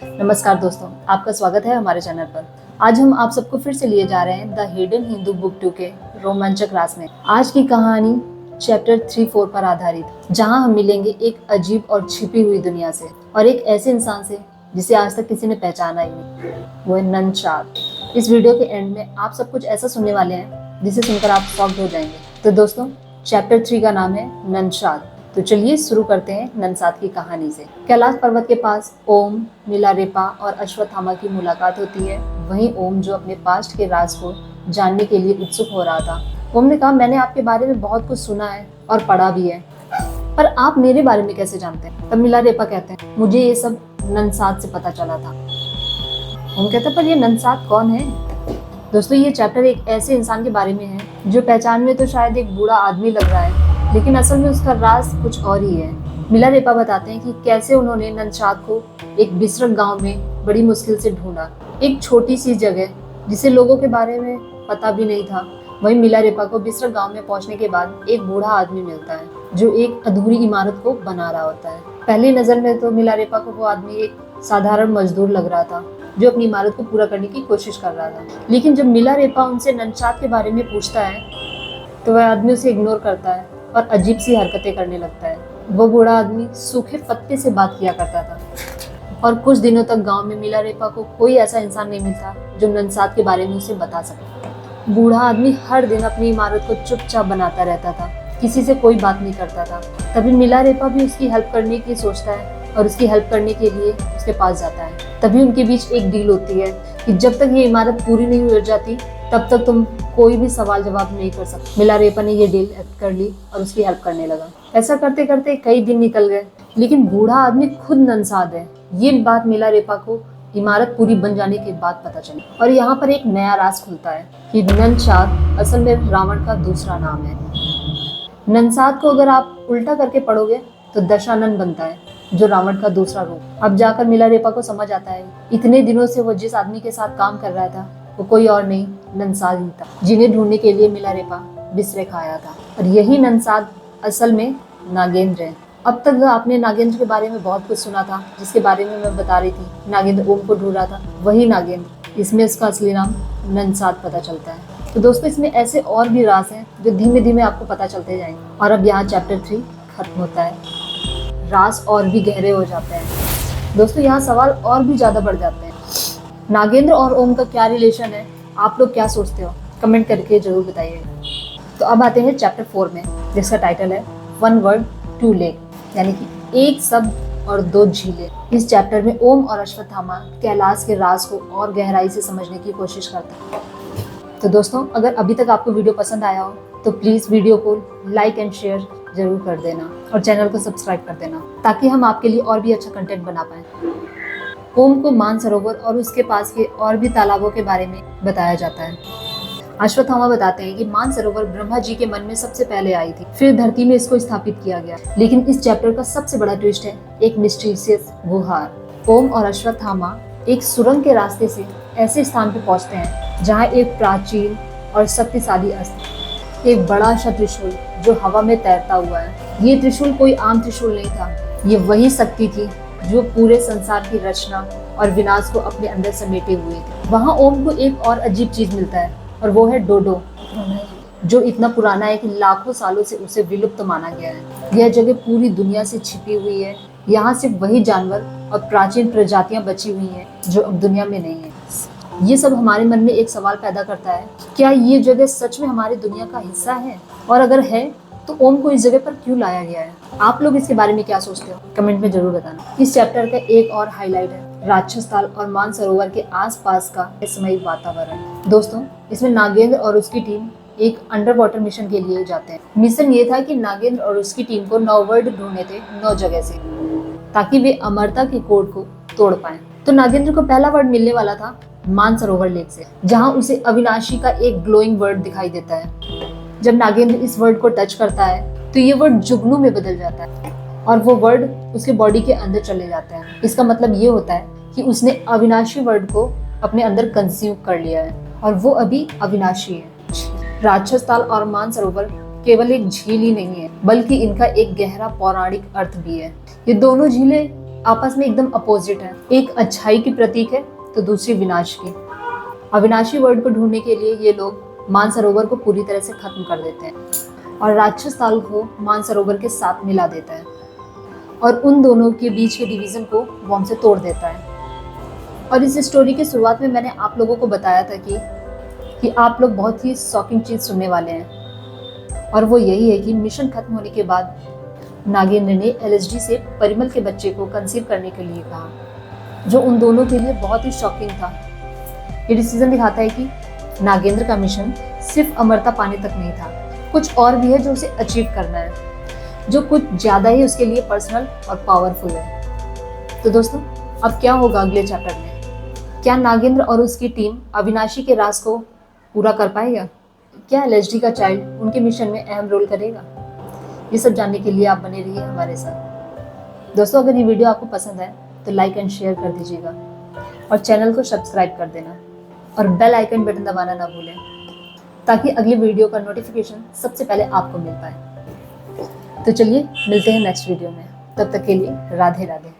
नमस्कार दोस्तों, आपका स्वागत है हमारे चैनल पर। आज हम आप सबको फिर से लिए जा रहे हैं द हिडन हिंदू बुक 2 के रोमांचक रास में। आज की कहानी चैप्टर 3-4 पर आधारित, जहां हम मिलेंगे एक अजीब और छिपी हुई दुनिया से और एक ऐसे इंसान से जिसे आज तक किसी ने पहचाना ही नहीं। वो है ननशाद। इस वीडियो के एंड में आप सब कुछ ऐसा सुनने वाले हैं जिसे सुनकर आप शॉक्ड हो जाएंगे। तो दोस्तों, चैप्टर 3 का नाम है ननशाद। तो चलिए शुरू करते हैं ननशाद की कहानी से। कैलाश पर्वत के पास ओम, मिलारेपा और अश्वत्थामा की मुलाकात होती है। वहीं ओम, जो अपने पास्ट के राज को जानने के लिए उत्सुक हो रहा था, ओम ने कहा, मैंने आपके बारे में बहुत कुछ सुना है और पढ़ा भी है, पर आप मेरे बारे में कैसे जानते हैं? तब मिलारेपा कहते हैं, मुझे ये सब ननशाद से पता चला था। ओम कहता, पर ये ननशाद कौन है? दोस्तों, ये चैप्टर एक ऐसे इंसान के बारे में है जो पहचान में तो शायद एक बूढ़ा आदमी लग रहा है, लेकिन असल में उसका राज कुछ और ही है। मिलारेपा बताते हैं कि कैसे उन्होंने ननशाद को एक बिसरक गांव में बड़ी मुश्किल से ढूंढा, एक छोटी सी जगह जिसे लोगों के बारे में पता भी नहीं था। वहीं मिलारेपा को बिसरक गांव में पहुंचने के बाद एक बूढ़ा आदमी मिलता है जो एक अधूरी इमारत को बना रहा होता है। पहली नजर में तो मिलारेपा को वो आदमी एक साधारण मजदूर लग रहा था जो अपनी इमारत को पूरा करने की कोशिश कर रहा था, लेकिन जब मिलारेपा उनसे ननशाद के बारे में पूछता है तो वह आदमी उसे इग्नोर करता है और अजीब सी हरकतें करने लगता है। वो बूढ़ा आदमी सूखे पत्ते से बात किया करता था और कुछ दिनों तक गांव में मिलारेपा को कोई ऐसा इंसान नहीं मिलता जो ननशाद के बारे में उसे बता सके। बूढ़ा आदमी हर दिन अपनी इमारत को चुपचाप बनाता रहता था, किसी से कोई बात नहीं करता था। तभी मिलारेपा भी उसकी हेल्प करने की सोचता है और उसकी हेल्प करने के लिए उसके पास जाता है। तभी उनके बीच एक डील होती है कि जब तक ये इमारत पूरी नहीं हो जाती तब तक तुम कोई भी सवाल जवाब नहीं कर सकते। मिलारेपा ने ये डील एक्ट कर ली और उसकी हेल्प करने लगा। ऐसा करते करते कई दिन निकल गए, लेकिन बूढ़ा आदमी खुद ननशाद है, ये बात मिलारेपा को इमारत पूरी बन जाने के बाद पता चली। और यहाँ पर एक नया राज खुलता है कि ननशाद असल में रावण का दूसरा नाम है। ननशाद को अगर आप उल्टा करके पढ़ोगे तो दशानन बनता है, जो रावण का दूसरा रूप। अब जाकर मिलारेपा को समझ आता है इतने दिनों से वो जिस आदमी के साथ काम कर रहा था वो कोई और नहीं, ननशाद ही था, जिन्हें ढूंढने के लिए मिलारेपा बिसरेख आया था। और यही ननशाद असल में नागेंद्र है। अब तक आपने नागेंद्र के बारे में बहुत कुछ सुना था, जिसके बारे में मैं बता रही थी। नागेंद्र ओम को ढूंढ रहा था, वही नागेंद्र। इसमें इसका असली नाम ननशाद पता चलता है। तो दोस्तों, इसमें ऐसे और भी राज हैं जो धीमे धीमे आपको पता चलते जाएंगे। और अब यहाँ चैप्टर 3 खत्म होता है, राज और भी गहरे हो जाते हैं। दोस्तों, यहाँ सवाल और भी ज्यादा बढ़ जाते हैं। नागेंद्र और ओम का क्या रिलेशन है, आप लोग क्या सोचते हो? कमेंट करके जरूर बताइएगा। तो अब आते हैं चैप्टर 4 में, जिसका टाइटल है 1 वर्ड 2 लेक, यानी कि एक शब्द और 2 झीलें। इस चैप्टर में ओम और अश्वत्थामा कैलाश के राज को और गहराई से समझने की कोशिश करते हैं। तो दोस्तों, अगर अभी तक आपको वीडियो पसंद आया हो तो प्लीज़ वीडियो को लाइक एंड शेयर जरूर कर देना और चैनल को सब्सक्राइब कर देना, ताकि हम आपके लिए और भी अच्छा कंटेंट बना पाएँ। ओम को मानसरोवर और उसके पास के और भी तालाबों के बारे में बताया जाता है। अश्वत्थामा बताते हैं कि मानसरोवर ब्रह्मा जी के मन में सबसे पहले आई थी, फिर धरती में इसको स्थापित किया गया। लेकिन इस चैप्टर का सबसे बड़ा ट्विस्ट है एक मिस्टीरियस गुहार। ओम और अश्वत्थामा एक सुरंग के रास्ते से ऐसे स्थान पर पहुंचते हैं जहाँ एक प्राचीन और शक्तिशाली अस्त्र, एक बड़ा सा त्रिशूल जो हवा में तैरता हुआ है। ये त्रिशूल कोई आम त्रिशूल नहीं था, ये वही शक्ति थी जो पूरे संसार की रचना और विनाश को अपने अंदर समेटे हुए थे। वहाँ ओम को एक और अजीब चीज मिलता है और वो है डोडो, जो इतना पुराना है कि लाखों सालों से उसे विलुप्त माना गया है। यह जगह पूरी दुनिया से छिपी हुई है। यहाँ सिर्फ वही जानवर और प्राचीन प्रजातियां बची हुई हैं जो अब दुनिया में नहीं है। ये सब हमारे मन में एक सवाल पैदा करता है, क्या ये जगह सच में हमारी दुनिया का हिस्सा है? और अगर है तो ओम को इस जगह पर क्यों लाया गया है? आप लोग इसके बारे में क्या सोचते हो? कमेंट में जरूर बताना। इस चैप्टर का एक और हाईलाइट है राक्षस ताल और मानसरोवर के आसपास का रहस्यमयी वातावरण। दोस्तों, इसमें नागेंद्र और उसकी टीम एक अंडर वाटर मिशन के लिए जाते हैं। मिशन ये था कि नागेंद्र और उसकी टीम को 9 वर्ड ढूंढने थे 9 जगह से, ताकि वे अमरता के कोड को तोड़ पाएं। तो नागेंद्र को पहला वर्ड मिलने वाला था मानसरोवर लेक से, जहाँ उसे अविनाशी का एक ग्लोइंग वर्ड दिखाई देता है। जब नागेंद्र इस वर्ड को टच करता है तो ये वर्ड जुगनू में बदल जाता है और वो वर्ड उसके बॉडी के अंदर चले जाता है। इसका मतलब ये होता है कि उसने अविनाशी वर्ड को अपने अंदर कंज्यूम कर लिया है और वो अभी अविनाशी है। राक्षस ताल और मानसरोवर केवल एक झील ही नहीं है, बल्कि इनका एक गहरा पौराणिक अर्थ भी है। ये दोनों झीलें आपस में एकदम अपोजिट है। एक अच्छाई की प्रतीक है तो दूसरी विनाश की। अविनाशी वर्ड को ढूंढने के लिए ये लोग मानसरोवर को पूरी तरह से खत्म कर देते हैं और राक्षस ताल को मानसरोवर के साथ मिला देता है और उन दोनों के बीच के डिवीजन को बॉम्ब से तोड़ देता है। और इस स्टोरी की शुरुआत में मैंने आप लोगों को बताया था कि आप लोग बहुत ही शॉकिंग चीज़ सुनने वाले हैं, और वो यही है कि मिशन खत्म होने के बाद नागेंद्र ने एलएसडी से परिमल के बच्चे को कंसीव करने के लिए कहा, जो उन दोनों के लिए बहुत ही शॉकिंग था। ये डिसीजन दिखाता है कि नागेंद्र का मिशन सिर्फ अमरता पाने तक नहीं था, कुछ और भी है जो उसे अचीव करना है, जो कुछ ज़्यादा ही उसके लिए पर्सनल और पावरफुल है। तो दोस्तों, अब क्या होगा अगले चैप्टर में? क्या नागेंद्र और उसकी टीम अविनाशी के राज को पूरा कर पाएगा? क्या एलएसडी का चाइल्ड उनके मिशन में अहम रोल करेगा? ये सब जानने के लिए आप बने रहिए हमारे साथ। दोस्तों, अगर ये वीडियो आपको पसंद आए तो लाइक एंड शेयर कर दीजिएगा और चैनल को सब्सक्राइब कर देना और बेल आइकन बटन दबाना ना भूलें, ताकि अगली वीडियो का नोटिफिकेशन सबसे पहले आपको मिल पाए। तो चलिए मिलते हैं नेक्स्ट वीडियो में, तब तक के लिए राधे राधे।